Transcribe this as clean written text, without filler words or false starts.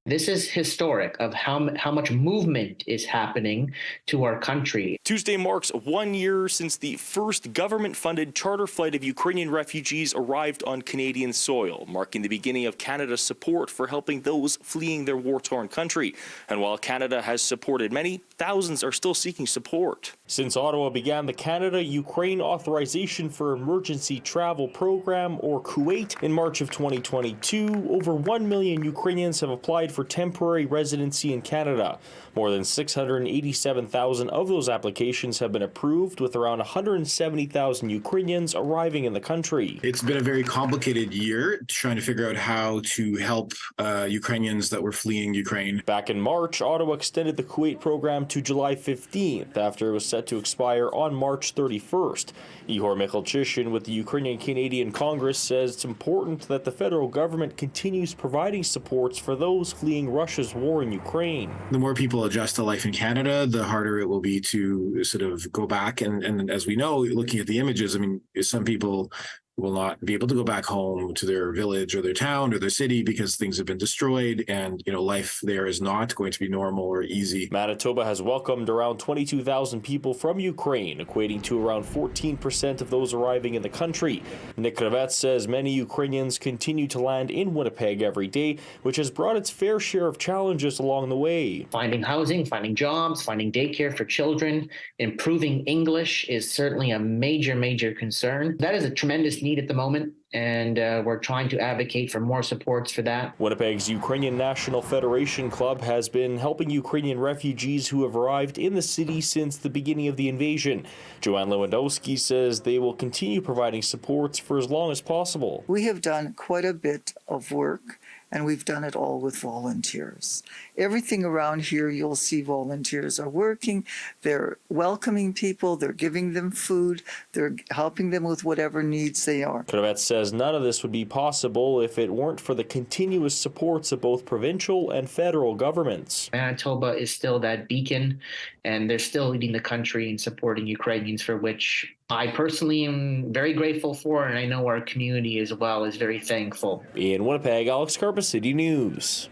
This is historic of how much movement is happening to our country. Tuesday marks 1 year since the first government-funded charter flight of Ukrainian refugees arrived on Canadian soil, marking the beginning of Canada's support for helping those fleeing their war-torn country. And while Canada has supported many, thousands are still seeking support. Since Ottawa began the Canada-Ukraine Authorization for Emergency Travel Program, or CUAT, in March of 2022, over 1 million Ukrainians have applied for temporary residency in Canada. More than 687,000 of those applications have been approved, with around 170,000 Ukrainians arriving in the country. It's been a very complicated year trying to figure out how to help Ukrainians that were fleeing Ukraine. Back in March, Ottawa extended the CUAT program to July 15th after it was set to expire on March 31st. Ihor Mikhalchishin with the Ukrainian Canadian Congress says it's important that the federal government continues providing supports for those fleeing Russia's war in Ukraine. The more people adjust to life in Canada, the harder it will be to sort of go back. And as we know, looking at the images, I mean, some people will not be able to go back home to their village or their town or their city because things have been destroyed, and life there is not going to be normal or easy. Manitoba has welcomed around 22,000 people from Ukraine, equating to around 14% of those arriving in the country. Nick Kravet says many Ukrainians continue to land in Winnipeg every day, which has brought its fair share of challenges along the way. Finding housing, finding jobs, finding daycare for children, improving English is certainly a major concern. That is a tremendous need at the moment, and we're trying to advocate for more supports for that. Winnipeg's Ukrainian National Federation Club has been helping Ukrainian refugees who have arrived in the city since the beginning of the invasion. Joanne Lewandowski says they will continue providing supports for as long as possible. We have done quite a bit of work, and we've done it all with volunteers. Everything around here, you'll see volunteers are working. They're welcoming people. They're giving them food. They're helping them with whatever needs they are. Kravet says none of this would be possible if it weren't for the continuous supports of both provincial and federal governments. Manitoba is still that beacon, and they're still leading the country in supporting Ukrainians, for which I personally am very grateful for, and I know our community as well is very thankful. In Winnipeg, Alex Karpa, City News.